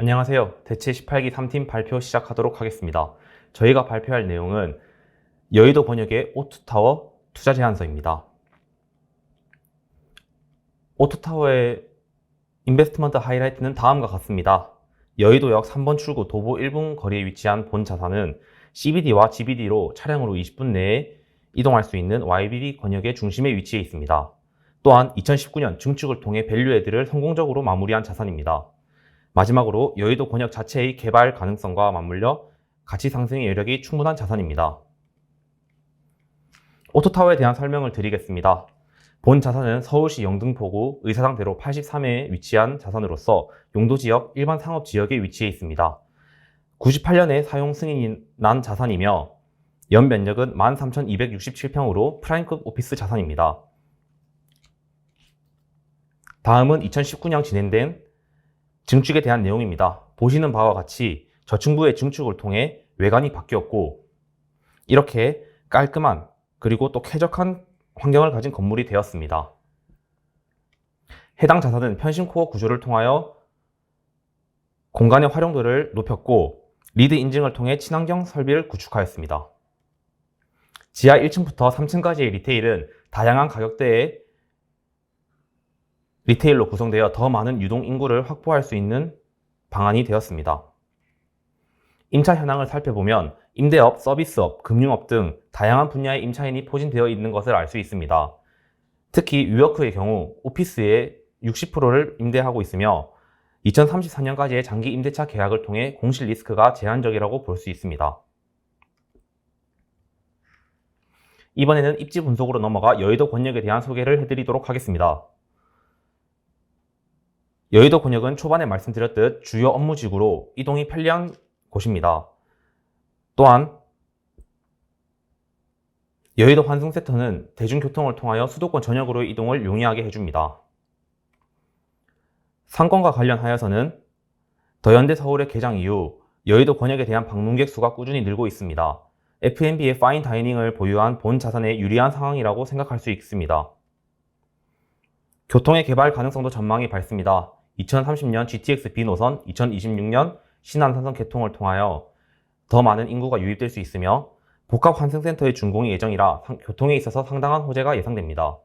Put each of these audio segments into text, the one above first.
안녕하세요. 대체 18기 3팀 발표 시작하도록 하겠습니다. 저희가 발표할 내용은 여의도 권역의 오투타워 투자 제안서입니다. 오투타워의 인베스트먼트 하이라이트는 다음과 같습니다. 여의도역 3번 출구 도보 1분 거리에 위치한 본 자산은 CBD와 GBD로 차량으로 20분 내에 이동할 수 있는 YBD 권역의 중심에 위치해 있습니다. 또한 2019년 증축을 통해 밸류애드를 성공적으로 마무리한 자산입니다. 마지막으로 여의도 권역 자체의 개발 가능성과 맞물려 가치 상승의 여력이 충분한 자산입니다. 오투타워에 대한 설명을 드리겠습니다. 본 자산은 서울시 영등포구 의사당대로 83회에 위치한 자산으로서 용도지역 일반 상업지역에 위치해 있습니다. 98년에 사용 승인이 난 자산이며 연 면적은 13,267평으로 프라임급 오피스 자산입니다. 다음은 2019년 진행된 증축에 대한 내용입니다. 보시는 바와 같이 저층부의 증축을 통해 외관이 바뀌었고 이렇게 깔끔한 그리고 또 쾌적한 환경을 가진 건물이 되었습니다. 해당 자산은 편심코어 구조를 통하여 공간의 활용도를 높였고 리드 인증을 통해 친환경 설비를 구축하였습니다. 지하 1층부터 3층까지의 리테일은 다양한 가격대의 리테일로 구성되어 더 많은 유동 인구를 확보할 수 있는 방안이 되었습니다. 임차 현황을 살펴보면 임대업, 서비스업, 금융업 등 다양한 분야의 임차인이 포진되어 있는 것을 알 수 있습니다. 특히 위워크의 경우 오피스의 60%를 임대하고 있으며 2034년까지의 장기 임대차 계약을 통해 공실 리스크가 제한적이라고 볼 수 있습니다. 이번에는 입지 분석으로 넘어가 여의도 권역에 대한 소개를 해드리도록 하겠습니다. 여의도 권역은 초반에 말씀드렸듯 주요 업무지구로 이동이 편리한 곳입니다. 또한 여의도 환승센터는 대중교통을 통하여 수도권 전역으로의 이동을 용이하게 해줍니다. 상권과 관련하여서는 더현대 서울의 개장 이후 여의도 권역에 대한 방문객 수가 꾸준히 늘고 있습니다. F&B의 파인 다이닝을 보유한 본 자산에 유리한 상황이라고 생각할 수 있습니다. 교통의 개발 가능성도 전망이 밝습니다. 2030년 GTX B 노선, 2026년 신안산선 개통을 통하여 더 많은 인구가 유입될 수 있으며 복합 환승센터의 준공이 예정이라 교통에 있어서 상당한 호재가 예상됩니다.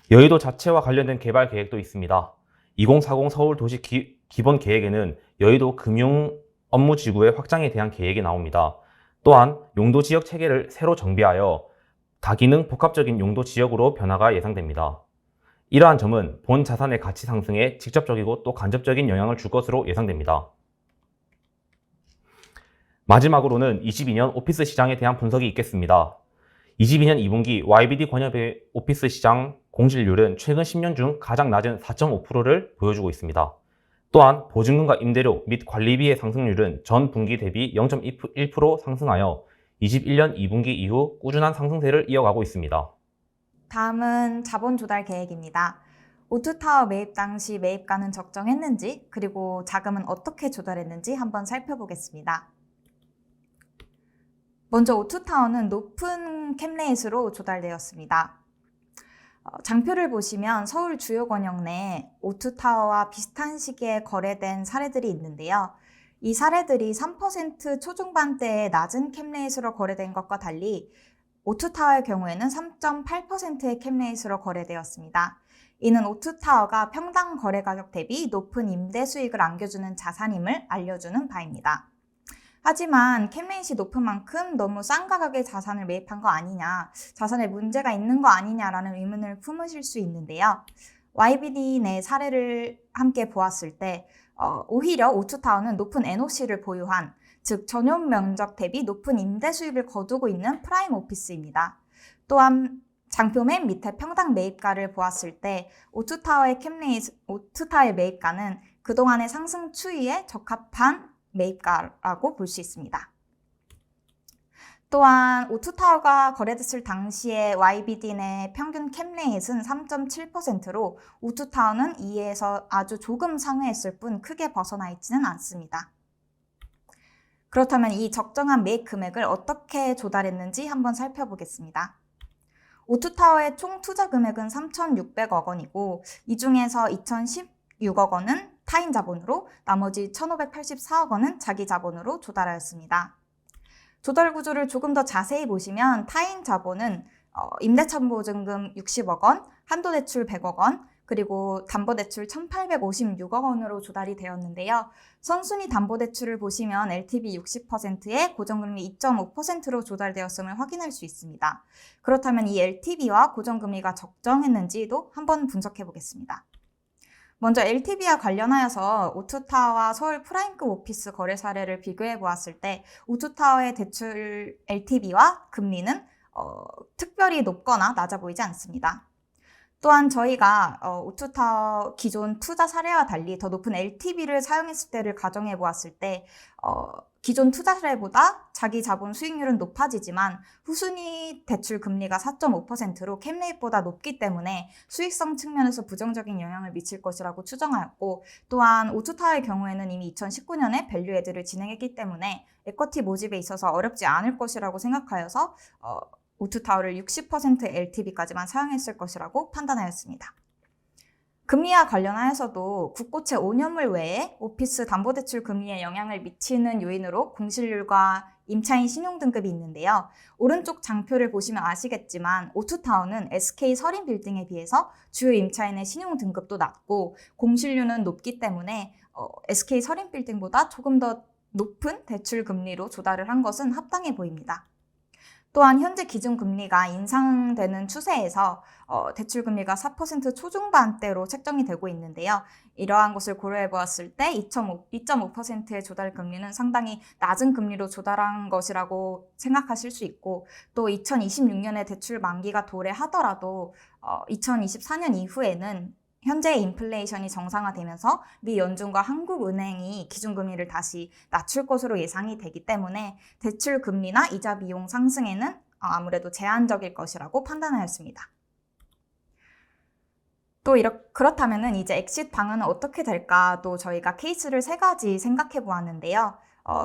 여의도 자체와 관련된 개발 계획도 있습니다. 2040 서울 도시 기본 계획에는 여의도 금융 업무지구의 확장에 대한 계획이 나옵니다. 또한 용도 지역 체계를 새로 정비하여 다기능 복합적인 용도 지역으로 변화가 예상됩니다. 이러한 점은 본 자산의 가치 상승에 직접적이고 또 간접적인 영향을 줄 것으로 예상됩니다. 마지막으로는 22년 오피스 시장에 대한 분석이 있겠습니다. 22년 2분기 YBD 권역의 오피스 시장 공실률은 최근 10년 중 가장 낮은 4.5%를 보여주고 있습니다. 또한 보증금과 임대료 및 관리비의 상승률은 전 분기 대비 0.1% 상승하여 21년 2분기 이후 꾸준한 상승세를 이어가고 있습니다. 다음은 자본 조달 계획입니다. 오투타워 매입 당시 매입가는 적정했는지 그리고 자금은 어떻게 조달했는지 한번 살펴보겠습니다. 먼저 오투타워는 높은 캡레이스로 조달되었습니다. 장표를 보시면 서울 주요 권역 내 오투타워와 비슷한 시기에 거래된 사례들이 있는데요. 이 사례들이 3% 초중반대의 낮은 캡레이스로 거래된 것과 달리 오투타워의 경우에는 3.8%의 캡레이스로 거래되었습니다. 이는 오투타워가 평당 거래 가격 대비 높은 임대 수익을 안겨주는 자산임을 알려주는 바입니다. 하지만 캡레이스이 높은 만큼 너무 싼 가격의 자산을 매입한 거 아니냐, 자산에 문제가 있는 거 아니냐라는 의문을 품으실 수 있는데요. YBD 내 사례를 함께 보았을 때 오히려 오투타워는 높은 NOC를 보유한, 즉 전용 면적 대비 높은 임대 수입을 거두고 있는 프라임 오피스입니다. 또한 장표 맨 밑에 평당 매입가를 보았을 때 오투타워의 매입가는 그동안의 상승 추이에 적합한 매입가라고 볼 수 있습니다. 또한 오투타워가 거래됐을 당시에 YBD 내 평균 캡레이트는 3.7%로 오투타워는 이에서 아주 조금 상회했을 뿐 크게 벗어나 있지는 않습니다. 그렇다면 이 적정한 매입 금액을 어떻게 조달했는지 한번 살펴보겠습니다. 오투타워의 총 투자 금액은 3,600억 원이고 이 중에서 2,016억 원은 타인 자본으로 나머지 1,584억 원은 자기 자본으로 조달하였습니다. 조달 구조를 조금 더 자세히 보시면 타인 자본은 임대차보증금 60억 원, 한도대출 100억 원, 그리고 담보대출 1,856억 원으로 조달이 되었는데요. 선순위 담보대출을 보시면 LTV 60%에 고정금리 2.5%로 조달되었음을 확인할 수 있습니다. 그렇다면 이 LTV와 고정금리가 적정했는지도 한번 분석해 보겠습니다. 먼저 LTV와 관련하여서 오투타워와 서울 프라임급 오피스 거래 사례를 비교해 보았을 때 오투타워의 대출 LTV와 금리는 특별히 높거나 낮아 보이지 않습니다. 또한 저희가 오투타워 기존 투자 사례와 달리 더 높은 LTV를 사용했을 때를 가정해 보았을 때 기존 투자 사례보다 자기 자본 수익률은 높아지지만 후순위 대출 금리가 4.5%로 캡레이트보다 높기 때문에 수익성 측면에서 부정적인 영향을 미칠 것이라고 추정하였고, 또한 오투타워의 경우에는 이미 2019년에 밸류 애드를 진행했기 때문에 에쿼티 모집에 있어서 어렵지 않을 것이라고 생각하여서 오투타워를 60% LTV까지만 사용했을 것이라고 판단하였습니다. 금리와 관련하여서도 국고채 5년물 외에 오피스 담보대출 금리에 영향을 미치는 요인으로 공실률과 임차인 신용등급이 있는데요. 오른쪽 장표를 보시면 아시겠지만 오투타워는 SK 서린 빌딩에 비해서 주요 임차인의 신용등급도 낮고 공실률은 높기 때문에 SK 서린 빌딩보다 조금 더 높은 대출 금리로 조달을 한 것은 합당해 보입니다. 또한 현재 기준금리가 인상되는 추세에서 대출금리가 4% 초중반대로 책정이 되고 있는데요. 이러한 것을 고려해 보았을 때 2.5%의 조달금리는 상당히 낮은 금리로 조달한 것이라고 생각하실 수 있고, 또 2026년에 대출 만기가 도래하더라도 2024년 이후에는 현재 인플레이션이 정상화되면서 미 연준과 한국은행이 기준금리를 다시 낮출 것으로 예상이 되기 때문에 대출 금리나 이자 비용 상승에는 아무래도 제한적일 것이라고 판단하였습니다. 또 그렇다면 이제 엑싯 방안은 어떻게 될까? 또 저희가 케이스를 3가지 생각해 보았는데요.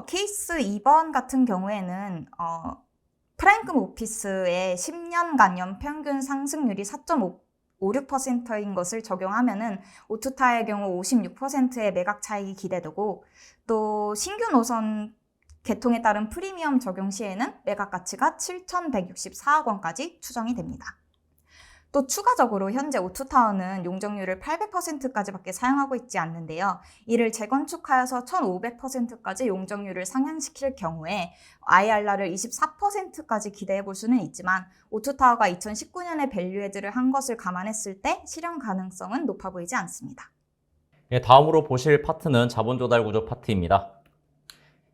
케이스 2번 같은 경우에는 프라임급 오피스의 10년간 연평균 상승률이 4.56%인 것을 적용하면은 오투타의 경우 56%의 매각 차익이 기대되고, 또 신규 노선 개통에 따른 프리미엄 적용 시에는 매각 가치가 7,164억 원까지 추정이 됩니다. 또 추가적으로 현재 오투타워는 용적률을 800%까지밖에 사용하고 있지 않는데요. 이를 재건축하여서 1,500%까지 용적률을 상향시킬 경우에 IRR을 24%까지 기대해 볼 수는 있지만 오투타워가 2019년에 밸류애드를 한 것을 감안했을 때 실현 가능성은 높아 보이지 않습니다. 다음으로 보실 파트는 자본 조달 구조 파트입니다.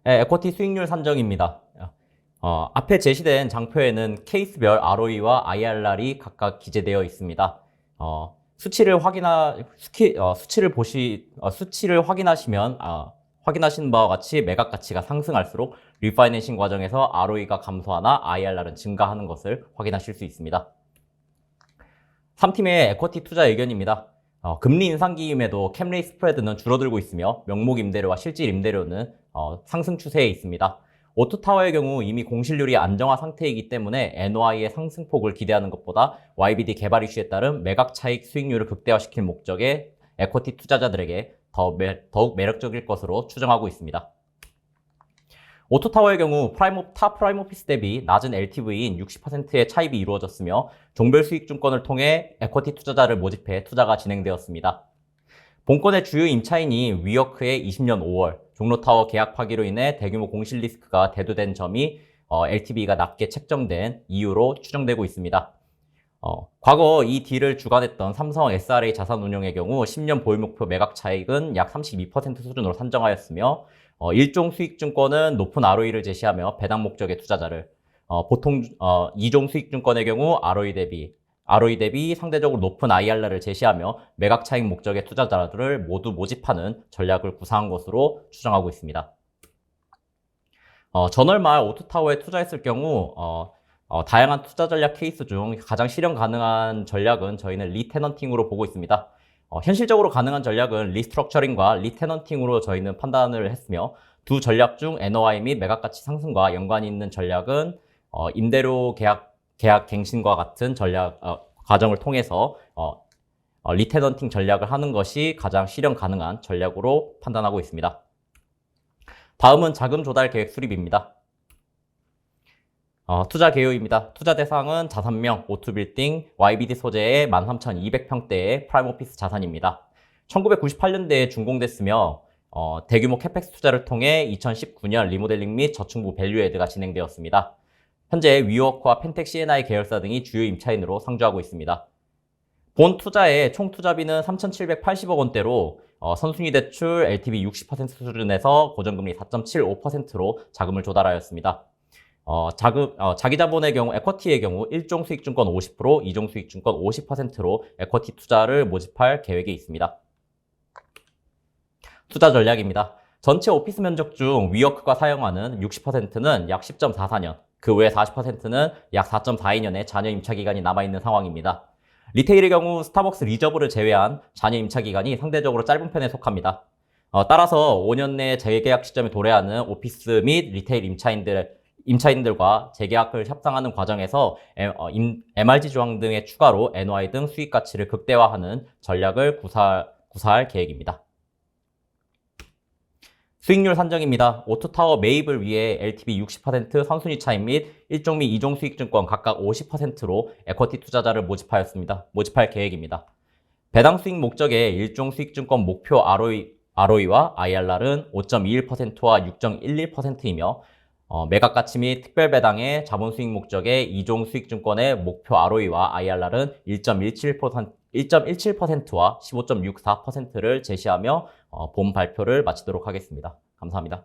에쿼티 수익률 산정입니다. 앞에 제시된 장표에는 케이스별 ROE와 IRR이 각각 기재되어 있습니다. 수치를 확인하시면 확인하신 바와 같이 매각 가치가 상승할수록 리파이낸싱 과정에서 ROE가 감소하나 IRR은 증가하는 것을 확인하실 수 있습니다. 3팀의 에쿼티 투자 의견입니다. 금리 인상기임에도 캡레이 스프레드는 줄어들고 있으며 명목 임대료와 실질 임대료는 상승 추세에 있습니다. 오투타워의 경우 이미 공실률이 안정화 상태이기 때문에 NOI의 상승폭을 기대하는 것보다 YBD 개발 이슈에 따른 매각 차익 수익률을 극대화시킬 목적의 에쿼티 투자자들에게 더욱 매력적일 것으로 추정하고 있습니다. 오투타워의 경우 타 프라임 오피스 대비 낮은 LTV인 60%의 차입이 이루어졌으며 종별 수익증권을 통해 에쿼티 투자자를 모집해 투자가 진행되었습니다. 본건의 주요 임차인이 위워크의 20년 5월 종로타워 계약 파기로 인해 대규모 공실 리스크가 대두된 점이 LTV가 낮게 책정된 이유로 추정되고 있습니다. 과거 이 딜을 주관했던 삼성 SRA 자산운용의 경우 10년 보유 목표 매각 차익은 약 32% 수준으로 산정하였으며 일종 수익증권은 높은 ROE를 제시하며 배당 목적의 투자자를, 보통 2종 수익증권의 경우 ROE 대비 상대적으로 높은 IRR을 제시하며 매각 차익 목적의 투자자들을 모두 모집하는 전략을 구사한 것으로 추정하고 있습니다. 전월 말 오투타워에 투자했을 경우 다양한 투자 전략 케이스 중 가장 실현 가능한 전략은 저희는 리테넌팅으로 보고 있습니다. 현실적으로 가능한 전략은 리스트럭처링과 리테넌팅으로 저희는 판단을 했으며, 두 전략 중 NOI 및 매각가치 상승과 연관이 있는 전략은 임대료 계약 갱신과 같은 전략 과정을 통해서 리테넌팅 전략을 하는 것이 가장 실현 가능한 전략으로 판단하고 있습니다. 다음은 자금 조달 계획 수립입니다. 투자 개요입니다. 투자 대상은 자산명, 오투빌딩, YBD 소재의 13,200평대의 프라임 오피스 자산입니다. 1998년대에 준공됐으며 대규모 캐펙스 투자를 통해 2019년 리모델링 및 저층부 밸류에드가 진행되었습니다. 현재 위워크와 펜텍 C&I 계열사 등이 주요 임차인으로 상주하고 있습니다. 본 투자의 총 투자비는 3,780억 원대로 선순위 대출 LTV 60% 수준에서 고정금리 4.75%로 자금을 조달하였습니다. 자기 자본의 경우, 에쿼티의 경우 1종 수익증권 50%, 2종 수익증권 50%로 에쿼티 투자를 모집할 계획에 있습니다. 투자 전략입니다. 전체 오피스 면적 중 위워크가 사용하는 60%는 약 10.44년, 그 외 40%는 약 4.42년의 잔여 임차 기간이 남아있는 상황입니다. 리테일의 경우 스타벅스 리저브를 제외한 잔여 임차 기간이 상대적으로 짧은 편에 속합니다. 따라서 5년 내 재계약 시점에 도래하는 오피스 및 리테일 임차인들과 재계약을 협상하는 과정에서 MRG 조항 등의 추가로 NOI 등 수익 가치를 극대화하는 전략을 구사할 계획입니다. 수익률 산정입니다. 오투타워 매입을 위해 LTV 60% 선순위 차입 및 1종 및 2종 수익증권 각각 50%로 에쿼티 투자자를 모집할 계획입니다. 배당 수익 목적의 1종 수익증권 목표 ROE와 IRR은 5.21%와 6.11%이며 매각 가치 및 특별 배당의 자본 수익 목적의 2종 수익증권의 목표 ROE와 IRR은 1.17%와 15.64%를 제시하며 본 발표를 마치도록 하겠습니다. 감사합니다.